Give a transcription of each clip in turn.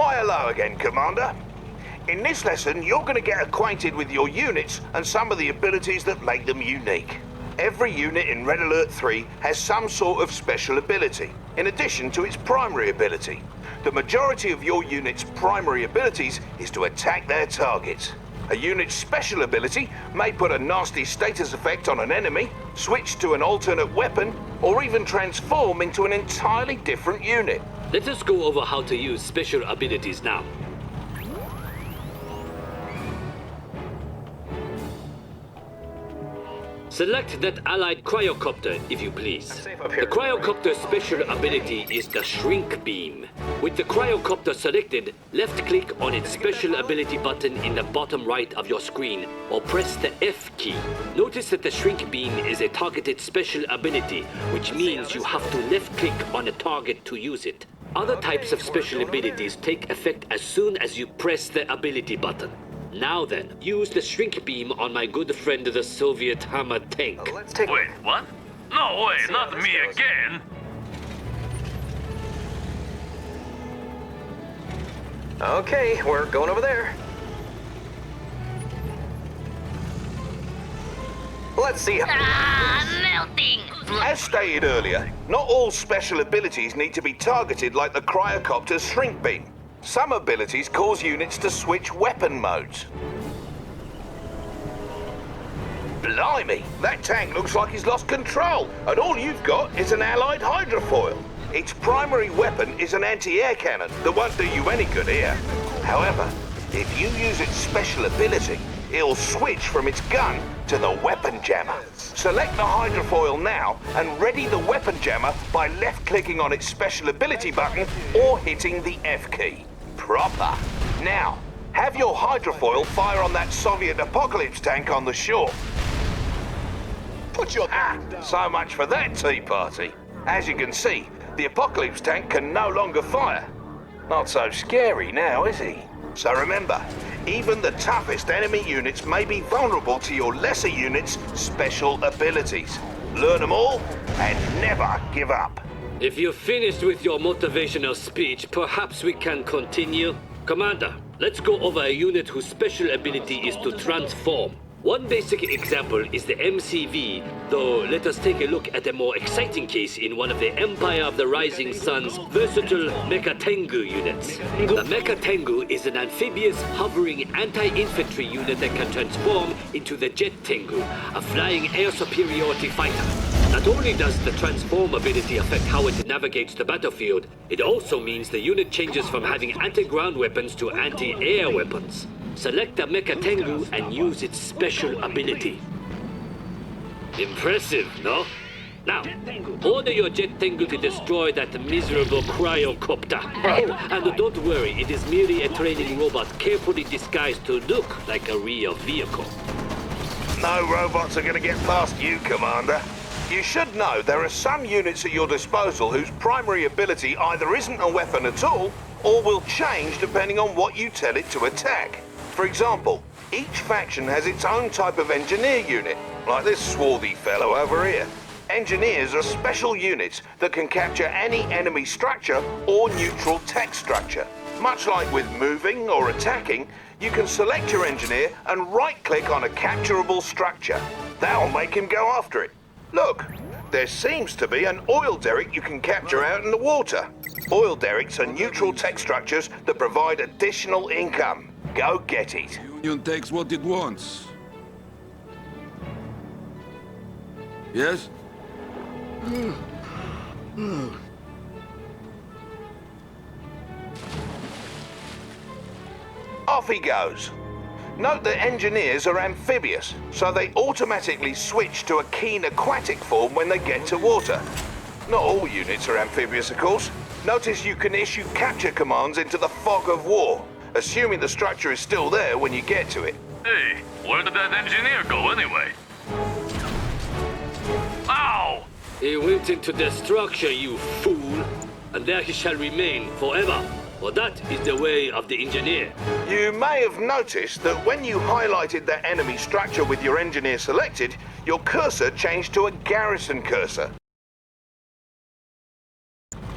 Why hello again, Commander. In this lesson, you're going to get acquainted with your units and some of the abilities that make them unique. Every unit in Red Alert 3 has some sort of special ability, in addition to its primary ability. The majority of your unit's primary abilities is to attack their targets. A unit's special ability may put a nasty status effect on an enemy, switch to an alternate weapon, or even transform into an entirely different unit. Let us go over how to use special abilities now. Select that allied cryocopter, if you please. The cryocopter's special ability is the shrink beam. With the cryocopter selected, left-click on its special ability button in the bottom right of your screen, or press the F key. Notice that the shrink beam is a targeted special ability, which means you have to left-click on a target to use it. Other types of special abilities take effect as soon as you press the ability button. Now then, use the shrink beam on my good friend the Soviet Hammer tank. Wait, what? No way, not me again! Okay, we're going over there. Let's see how... melting! As stated earlier, not all special abilities need to be targeted like the cryocopter's shrink beam. Some abilities cause units to switch weapon modes. Blimey, that tank looks like he's lost control, and all you've got is an allied hydrofoil. Its primary weapon is an anti-air cannon that won't do you any good here. However, if you use its special ability, it'll switch from its gun to the weapon jammer. Select the hydrofoil now and ready the weapon jammer by left-clicking on its special ability button or hitting the F key. Proper. Now, have your hydrofoil fire on that Soviet apocalypse tank on the shore. Put your... so much for that tea party. As you can see, the apocalypse tank can no longer fire. Not so scary now, is he? So remember, even the toughest enemy units may be vulnerable to your lesser units' special abilities. Learn them all and never give up. If you're finished with your motivational speech, perhaps we can continue? Commander, let's go over a unit whose special ability is to transform. One basic example is the MCV, though let us take a look at a more exciting case in one of the Empire of the Rising Sun's versatile Mecha Tengu units. The Mecha Tengu is an amphibious, hovering anti-infantry unit that can transform into the Jet Tengu, a flying air superiority fighter. Not only does the transform ability affect how it navigates the battlefield, it also means the unit changes from having anti-ground weapons to anti-air weapons. Select the Mecha Tengu and use its special ability. Impressive, no? Now, order your Jet Tengu to destroy that miserable cryocopter. Oh, and don't worry, it is merely a training robot carefully disguised to look like a real vehicle. No robots are going to get past you, Commander. You should know there are some units at your disposal whose primary ability either isn't a weapon at all, or will change depending on what you tell it to attack. For example, each faction has its own type of engineer unit, like this swarthy fellow over here. Engineers are special units that can capture any enemy structure or neutral tech structure. Much like with moving or attacking, you can select your engineer and right-click on a capturable structure. That'll make him go after it. Look, there seems to be an oil derrick you can capture out in the water. Oil derricks are neutral tech structures that provide additional income. Go get it. Union takes what it wants. Yes? Off he goes. Note that engineers are amphibious, so they automatically switch to a keen aquatic form when they get to water. Not all units are amphibious, of course. Notice you can issue capture commands into the fog of war, assuming the structure is still there when you get to it. Hey, where did that engineer go anyway? Ow! He went into the structure, you fool, and there he shall remain forever. For that is the way of the engineer. You may have noticed that when you highlighted that enemy structure with your engineer selected, your cursor changed to a garrison cursor.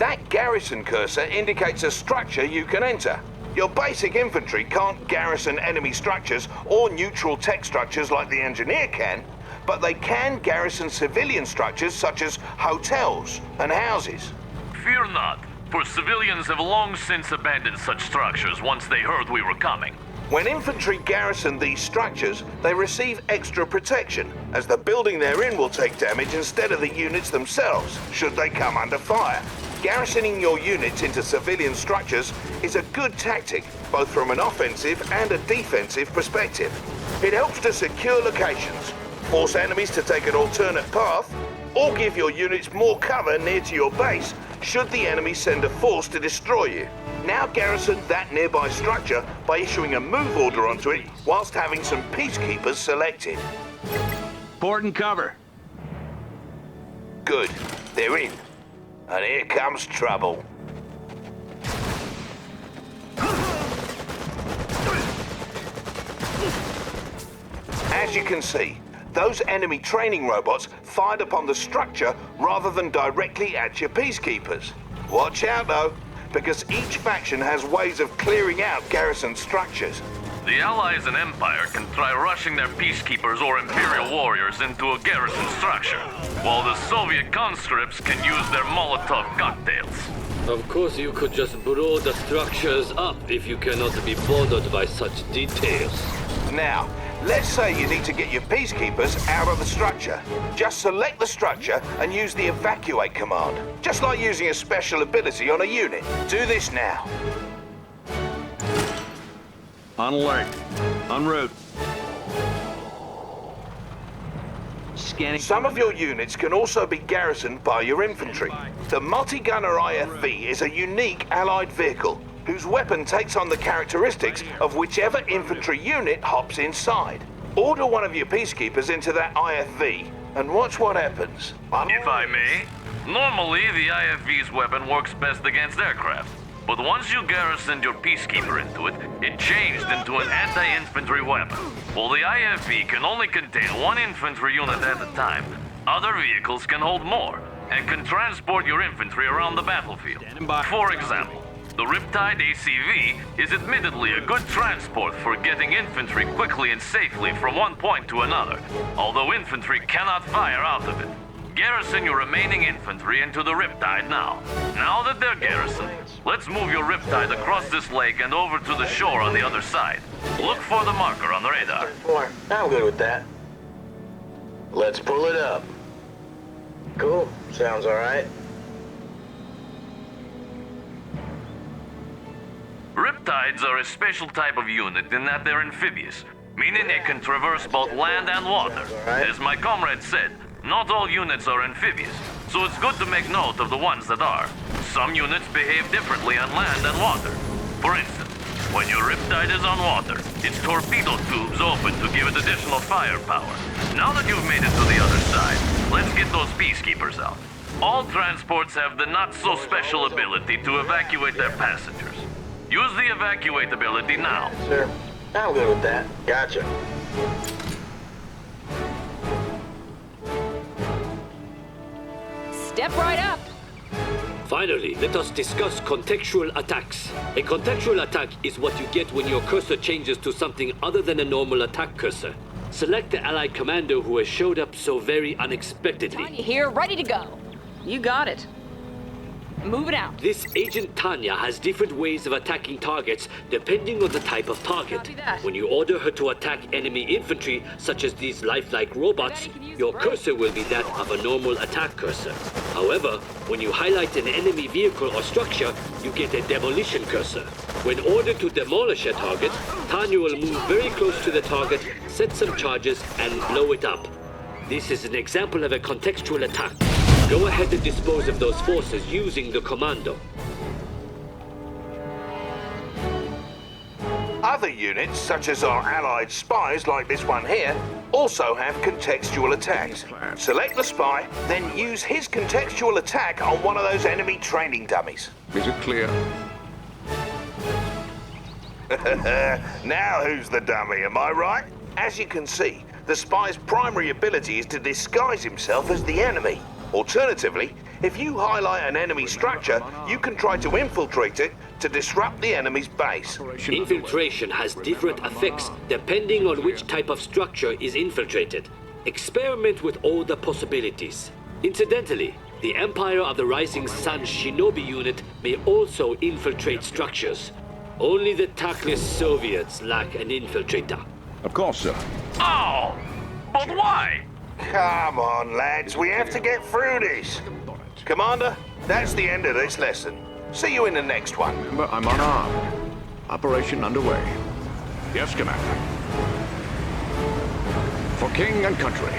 That garrison cursor indicates a structure you can enter. Your basic infantry can't garrison enemy structures or neutral tech structures like the engineer can, but they can garrison civilian structures such as hotels and houses. Fear not, for civilians have long since abandoned such structures once they heard we were coming. When infantry garrison these structures, they receive extra protection, as the building they're in will take damage instead of the units themselves, should they come under fire. Garrisoning your units into civilian structures is a good tactic, both from an offensive and a defensive perspective. It helps to secure locations, force enemies to take an alternate path, or give your units more cover near to your base, should the enemy send a force to destroy you. Now garrison that nearby structure by issuing a move order onto it, whilst having some peacekeepers selected. Port and cover. Good, they're in. And here comes trouble. As you can see, those enemy training robots fired upon the structure rather than directly at your peacekeepers. Watch out though, because each faction has ways of clearing out garrison structures. The Allies and Empire can try rushing their peacekeepers or Imperial warriors into a garrison structure, while the Soviet conscripts can use their Molotov cocktails. Of course, you could just blow the structures up if you cannot be bothered by such details. Now, let's say you need to get your peacekeepers out of the structure. Just select the structure and use the evacuate command, just like using a special ability on a unit. Do this now. On alert. En route. Scanning. Some of your units can also be garrisoned by your infantry. The multi-gunner IFV is a unique allied vehicle whose weapon takes on the characteristics of whichever infantry unit hops inside. Order one of your peacekeepers into that IFV and watch what happens. If I may, normally the IFV's weapon works best against aircraft. But once you garrisoned your peacekeeper into it, it changed into an anti-infantry weapon. While the IFV can only contain one infantry unit at a time, other vehicles can hold more and can transport your infantry around the battlefield. For example, the Riptide ACV is admittedly a good transport for getting infantry quickly and safely from one point to another, although infantry cannot fire out of it. Garrison your remaining infantry into the Riptide now. Now that they're garrisoned, let's move your Riptide across this lake and over to the shore on the other side. Look for the marker on the radar. I'm good with that. Let's pull it up. Cool. Sounds all right. Riptides are a special type of unit in that they're amphibious, meaning they can traverse both land and water. As my comrade said, not all units are amphibious, so it's good to make note of the ones that are. Some units behave differently on land and water. For instance, when your Riptide is on water, its torpedo tubes open to give it additional firepower. Now that you've made it to the other side, let's get those peacekeepers out. All transports have the not-so-special ability to evacuate their passengers. Use the evacuate ability now. Sir, I'm good with that. Gotcha. Step right up. Finally, let us discuss contextual attacks. A contextual attack is what you get when your cursor changes to something other than a normal attack cursor. Select the allied commander who has showed up so very unexpectedly. Tanya here, ready to go. You got it. Moving out. This Agent Tanya has different ways of attacking targets depending on the type of target. Copy that. When you order her to attack enemy infantry, such as these lifelike robots, your cursor will be that of a normal attack cursor. However, when you highlight an enemy vehicle or structure, you get a demolition cursor. When ordered to demolish a target, Tanya will move very close to the target, set some charges, and blow it up. This is an example of a contextual attack. Go ahead and dispose of those forces using the commando. Other units, such as our allied spies like this one here, also have contextual attacks. Select the spy, then use his contextual attack on one of those enemy training dummies. Is it clear? Now who's the dummy, am I right? As you can see, the spy's primary ability is to disguise himself as the enemy. Alternatively, If you highlight an enemy structure, you can try to infiltrate it to disrupt the enemy's base. Infiltration has different effects depending on which type of structure is infiltrated. Experiment with all the possibilities. Incidentally, the Empire of the Rising Sun Shinobi unit may also infiltrate structures. Only the tactless Soviets lack an infiltrator. Of course, sir. Oh! But why? Come on, lads, we have to get through this. Commander, that's the end of this lesson. See you in the next one. Remember, I'm unarmed. Operation underway. Yes, Commander. For king and country.